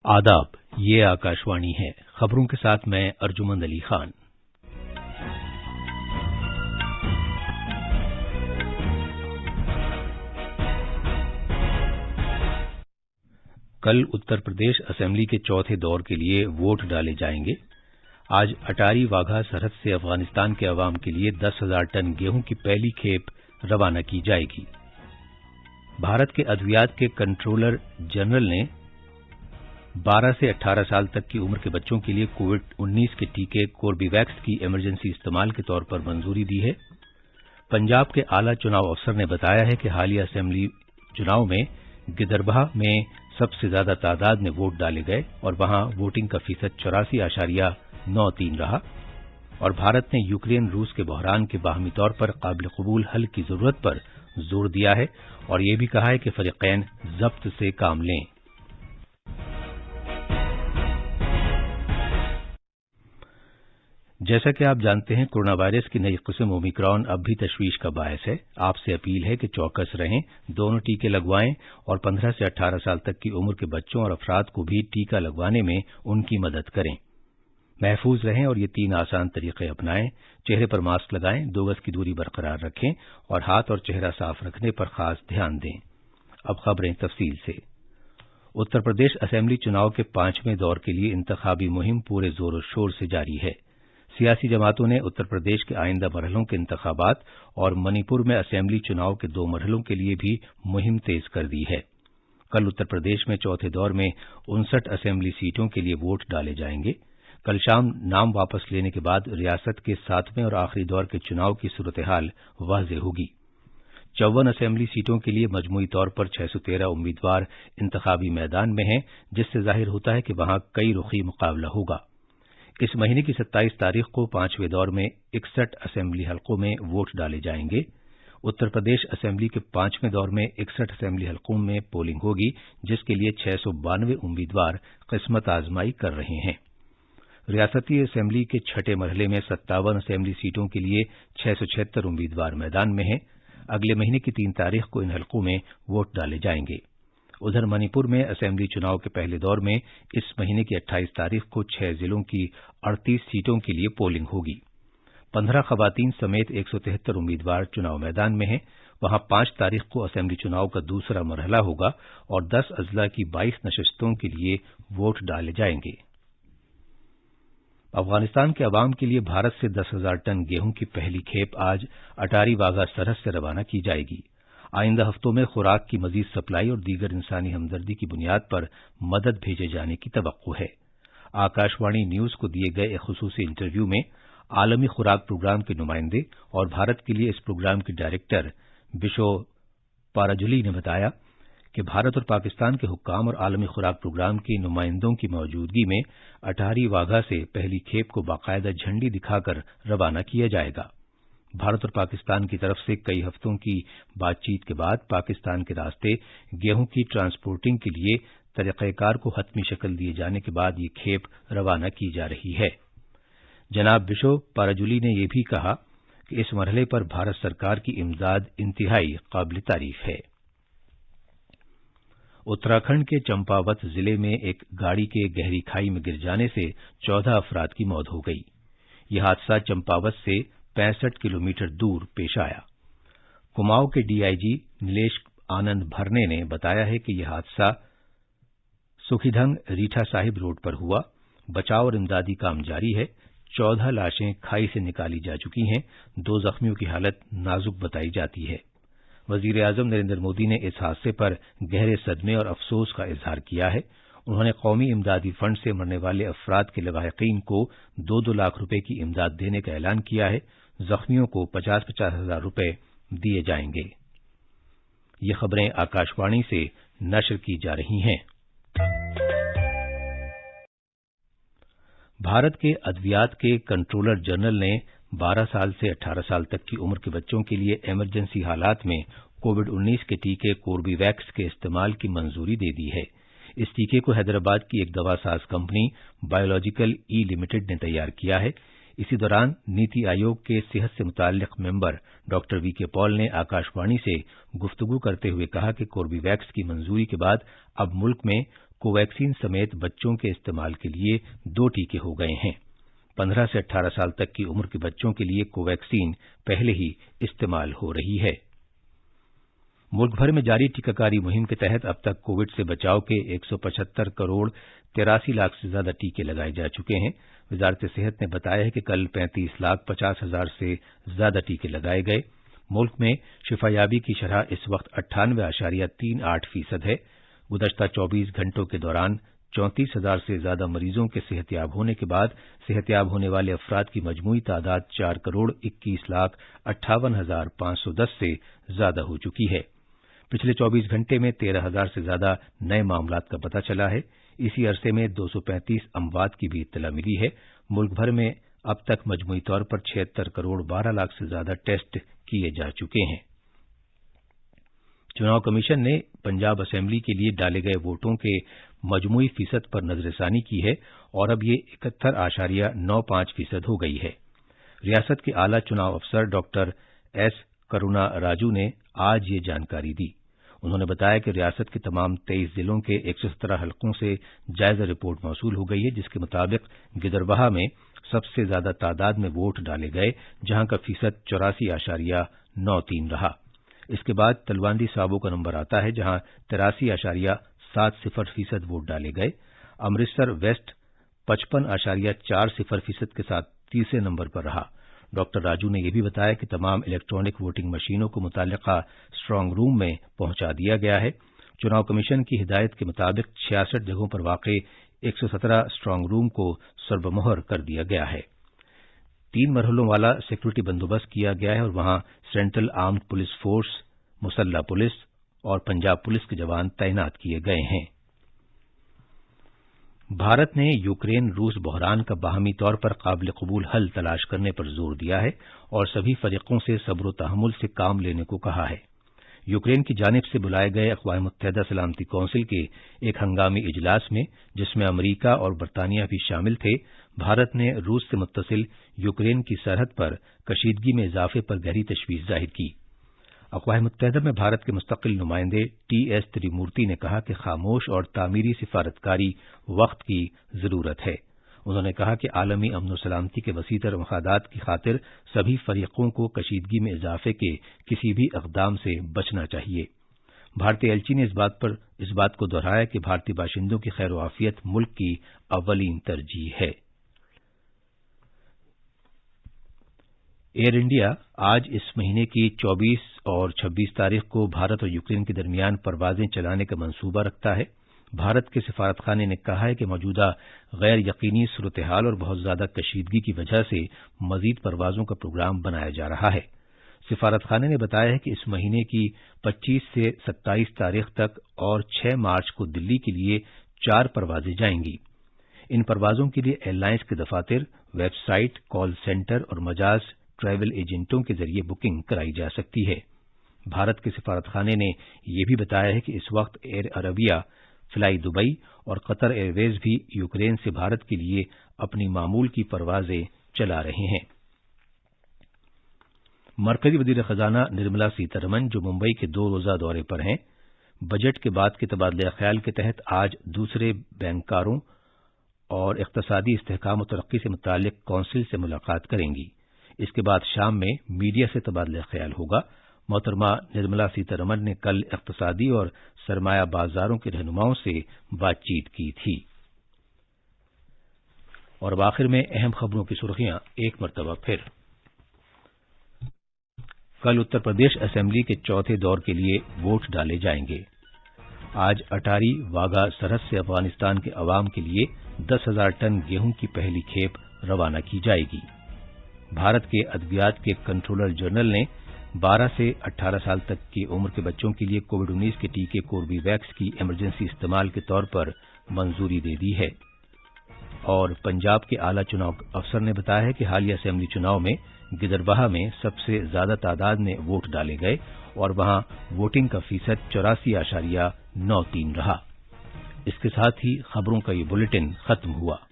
आदाब, ये आकाशवाणी है। खबरों के साथ मैं अर्जुमंद अली खान। कल उत्तर प्रदेश असेंबली के चौथे दौर के लिए वोट डाले जाएंगे। आज अटारी वाघा सरहद से अफगानिस्तान के अवाम के लिए 10,000 टन गेहूं की पहली खेप रवाना की जाएगी। भारत के अद्वियात के कंट्रोलर जनरल ने 12 से 18 साल तक की उम्र के बच्चों के लिए कोविड-19 के टीके कोर्बेवैक्स की इमरजेंसी इस्तेमाल के तौर पर मंजूरी दी है। पंजाब के आला चुनाव अफसर ने बताया है कि हालिया असेंबली चुनाव में गिदरबाह में सबसे ज्यादा तादाद में वोट डाले गए और वहां वोटिंग का फीसद 84.93 रहा। और भारत ने यूक्रेन रूस के बहरान के बाहमी तौर पर काबिल कबूल हल की जरूरत पर जोर दिया है और ये भी कहा है कि फरीकैन जब्त से काम लें। जैसा कि आप जानते हैं, कोरोना वायरस की नई किस्म ओमिक्रॉन अब भी तशवीश का बायस है। आपसे अपील है कि चौकस रहें, दोनों टीके लगवाएं और 15 से 18 साल तक की उम्र के बच्चों और अफराद को भी टीका लगवाने में उनकी मदद करें। महफूज रहें और ये 3 आसान तरीके अपनाएं। चेहरे पर मास्क लगाएं, 2 गज की दूरी बरकरार रखें और हाथ और चेहरा साफ रखने पर खास ध्यान दें। अब खबरें तफसील से। उत्तर प्रदेश असेंबली चुनाव के 5वें दौर के लिए इंतखाबी मुहिम पूरे जोर शोर से जारी है। सियासी जमातों ने उत्तर प्रदेश के आइंदा मरहलों के इंतखाबात और मणिपुर में असेंबली चुनाव के 2 मरहलों के लिए भी मुहिम तेज कर दी है। कल उत्तर प्रदेश में चौथे दौर में 59 असेंबली सीटों के लिए वोट डाले जाएंगे। कल शाम नाम वापस लेने के बाद रियासत के 7वें और आखिरी दौर के चुनाव की सूरत-ए-हाल वाज़ेह होगी। 54 असेंबली सीटों के लिए मजमूई तौर पर 613 उम्मीदवार इंतखाबी मैदान में हैं, जिससे जाहिर होता है कि वहां कई रुखी मुकाबला होगा। इस महीने की 27 तारीख को 5वें दौर में 61 असेंबली हलकों में वोट डाले जाएंगे। उत्तर प्रदेश असेंबली के 5वें दौर में 61 असेंबली हलकों में पोलिंग होगी, जिसके लिए 692 उम्मीदवार किस्मत आजमाई कर रहे हैं। रियासती असेंबली के 6ठे मरहले में 57 असेंबली सीटों के लिए 676 उम्मीदवार मैदान में हैं। अगले महीने की 3 तारीख को इन हलकों में वोट डाले जाएंगे। उधर मणिपुर में असेंबली चुनाव के पहले दौर में इस महीने की 28 तारीख को 6 जिलों की 38 सीटों के लिए पोलिंग होगी। 15 खवातीन समेत 173 उम्मीदवार चुनाव मैदान में हैं। वहां 5 तारीख को असेंबली चुनाव का दूसरा मरहला होगा और 10 अजला की 22 नशस्तों के लिए वोट डाले जाएंगे। अफगानिस्तान के अवाम के लिए भारत से 10,000 टन गेहूं की पहली खेप आज अटारी वाघा सरहद से रवाना की जाएगी। आइंदा हफ्तों में खुराक की मजीद सप्लाई और दीगर इंसानी हमदर्दी की बुनियाद पर मदद भेजे जाने की तवक्को है। आकाशवाणी न्यूज को दिए गए एक खुसूसी इंटरव्यू में आलमी खुराक प्रोग्राम के नुमाइंदे और भारत के लिए इस प्रोग्राम के डायरेक्टर बिशो पाराजुली ने बताया कि भारत और पाकिस्तान के हुक्काम और आलमी खुराक प्रोग्राम के नुमाइंदों की मौजूदगी में अटारी वाघा से पहली खेप को बाकायदा झंडी दिखाकर रवाना किया जाएगा। भारत और पाकिस्तान की तरफ से कई हफ्तों की बातचीत के बाद पाकिस्तान के रास्ते गेहूं की ट्रांसपोर्टिंग के लिए तरीक़ेकार को हतमी शक्ल दिए जाने के बाद ये खेप रवाना की जा रही है। जनाब बिशो पाराजुली ने यह भी कहा कि इस मरहले पर भारत सरकार की इमदाद इंतहाई काबिल तारीफ है। उत्तराखंड के चंपावत जिले में एक गाड़ी के गहरी खाई में गिर जाने से 14 अफराद की मौत हो गई। यह हादसा चंपावत से 65 किलोमीटर दूर पेश आया। कुमाऊं के डीआईजी नीलेश आनंद भरने ने बताया है कि यह हादसा सुखीढंग रीठा साहिब रोड पर हुआ। बचाव और इमदादी काम जारी है। 14 लाशें खाई से निकाली जा चुकी हैं। 2 जख्मियों की हालत नाजुक बताई जाती है। वजीर आजम नरेंद्र मोदी ने इस हादसे पर गहरे सदमे और अफसोस का इजहार किया है। उन्होंने कौमी इमदादी फंड से मरने वाले अफराद के लवाहिकीन को 2-2 लाख रुपए की इमदाद देने का ऐलान किया है। जख्मियों को 50-50 हजार रुपए दिए जाएंगे। ये खबरें आकाशवाणी से नशर की जा रही हैं। भारत के अद्वियात के कंट्रोलर जनरल ने 12 साल से 18 साल तक की उम्र के बच्चों के लिए इमरजेंसी हालात में कोविड-19 के टीके कोर्बेवैक्स के इस्तेमाल की मंजूरी दे दी है। इस टीके को हैदराबाद की एक दवासाज कंपनी बायोलॉजिकल ई लिमिटेड ने तैयार किया है। इसी दौरान नीति आयोग के सेहत से मुताल्लिक मेंबर डॉक्टर वीके पॉल ने आकाशवाणी से गुफ्तगू करते हुए कहा कि कोर्बेवैक्स की मंजूरी के बाद अब मुल्क में कोवैक्सीन समेत बच्चों के इस्तेमाल के लिए 2 टीके हो गए हैं। 15 से 18 साल तक की उम्र के बच्चों के लिए कोवैक्सीन पहले ही इस्तेमाल हो रही है। मुल्क भर में जारी टीकाकारी मुहिम के तहत अब तक कोविड से बचाव के 175 करोड़ 83 लाख से ज्यादा टीके लगाए जा चुके हैं। वजारत सेहत ने बताया है कि कल 35,50,000 से ज्यादा टीके लगाए गए। मुल्क में शिफायाबी की शरह इस वक्त 98.38% है। गुज़श्ता 24 घंटों के दौरान 34,000 से ज्यादा मरीजों के सेहतयाब होने के बाद सेहतयाब होने वाले अफराद की मजमूई तादाद 4,21,58,510 से ज्यादा हो चुकी है। पिछले 24 घंटे में 13,000 से ज्यादा नए मामलात का पता चला है। इसी अरसे में 235 अमवात की भी इत्तला मिली है। मुल्क भर में अब तक मजमूई तौर पर 76 करोड़ 12 लाख से ज्यादा टेस्ट किए जा चुके हैं। चुनाव कमीशन ने पंजाब असेंबली के लिए डाले गए वोटों के मजमूई फीसद पर नजरसानी की है और अब ये 71.95% हो गई है। रियासत के आला चुनाव अफसर डॉक्टर एस करुणा राजू ने आज ये जानकारी दी। उन्होंने बताया कि रियासत के तमाम 23 जिलों के 117 हलकों से जायजा रिपोर्ट मौसूल हो गई है, जिसके मुताबिक गिदरबहा में सबसे ज्यादा तादाद में वोट डाले गए, जहां का फीसद 84.93 रहा। इसके बाद तलवांडी साबो का नंबर आता है, जहां 83.70% वोट डाले गए। अमृतसर वेस्ट 55.40% के साथ तीसरे नंबर पर रहा। डॉक्टर राजू ने यह भी बताया कि तमाम इलेक्ट्रॉनिक वोटिंग मशीनों को मुतल्लिका स्ट्रांग रूम में पहुंचा दिया गया है। चुनाव कमीशन की हिदायत के मुताबिक 66 जगहों पर वाक़े 117 स्ट्रांग रूम को सर्वमोहर कर दिया गया है। 3 मरहलों वाला सिक्योरिटी बंदोबस्त किया गया है और वहां सेंट्रल आर्म्ड पुलिस फोर्स, मुसल्ला पुलिस और पंजाब पुलिस के जवान तैनात किए गए हैं। भारत ने यूक्रेन रूस बहरान का बाहमी तौर पर काबिल कबूल हल तलाश करने पर जोर दिया है और सभी फरीकों से सब्र व तहम्मुल से काम लेने को कहा है। यूक्रेन की जानिब से बुलाए गए अक़वाम मुत्तहिदा सलामती कौंसिल के एक हंगामी इजलास में, जिसमें अमरीका और बरतानिया भी शामिल थे, भारत ने रूस से मुत्तसिल यूक्रेन की सरहद पर कशीदगी में इजाफे पर गहरी तशवीश जाहिर की। अक़वाम मुत्तहिदा में भारत के मुस्तकिल नुमाइंदे टीएस त्रिमूर्ति ने कहा कि खामोश और तामीरी सिफारतकारी वक्त की जरूरत है। उन्होंने कहा कि आलमी अमन व सलामती के वसीतर मफादात की खातिर सभी फरीकों को कशीदगी में इजाफे के किसी भी इक़दाम से बचना चाहिए। भारतीय एलची ने इस बात को दोहराया कि भारतीय बाशिंदों की खैर आफियत मुल्क की अव्वलीन तरजीह है। एयर इंडिया आज इस महीने की 24 और 26 तारीख को भारत और यूक्रेन के दरमियान परवाजें चलाने का मंसूबा रखता है। भारत के सिफारतखाने ने कहा है कि मौजूदा गैर यकीनी सूरत-ए-हाल और बहुत ज्यादा कशीदगी की वजह से मजीद परवाजों का प्रोग्राम बनाया जा रहा है। सिफारतखाने ने बताया है कि इस महीने की 25 से 27 तारीख तक और 6 मार्च को दिल्ली के लिए 4 परवाजें जाएंगी। इन परवाजों के लिए एयरलाइंस के दफातर, वेबसाइट, कॉल सेंटर और मजाज ट्रैवल एजेंटों के जरिए बुकिंग कराई जा सकती है। भारत के सिफारतखाने ने यह भी बताया है कि इस वक्त एयर अरबिया, फ्लाई दुबई और कतर एयरवेज भी यूक्रेन से भारत के लिए अपनी मामूल की परवाजें चला रहे हैं। मरकजी वजीर खजाना निर्मला सीतारमण, जो मुंबई के 2 रोजा दौरे पर हैं, बजट के बाद के तबादला ख्याल के तहत आज दूसरे बैंककारों और इख्तिसादी इस्तेहकाम और तरक्की से मुताल्लिक कौंसिल से मुलाकात करेंगी। इसके बाद शाम में मीडिया से तबादला ख्याल होगा। मोहतरमा निर्मला सीतारमण ने कल इख्तिसादी और सरमाया बाजारों के रहनुमाओं से बातचीत की थी। और आखिर में अहम खबरों की सुर्खियां एक मरतबा फिर। कल उत्तर प्रदेश असेंबली के चौथे दौर के लिए वोट डाले जाएंगे। आज अटारी वाघा सरहद से अफगानिस्तान के अवाम के लिए 10,000 टन गेहूं की पहली खेप रवाना की जाएगी। भारत के अद्वियात के कंट्रोलर जनरल ने 12 से 18 साल तक की उम्र के बच्चों के लिए कोविड-19 के टीके कोर्बीवैक्स की इमरजेंसी इस्तेमाल के तौर पर मंजूरी दे दी है। और पंजाब के आला चुनाव अफसर ने बताया है कि हालिया असेंबली चुनाव में गिदरबहा में सबसे ज्यादा तादाद में वोट डाले गए और वहां वोटिंग का फीसद 84.93 रहा। इसके साथ ही खबरों का ये बुलेटिन खत्म हुआ।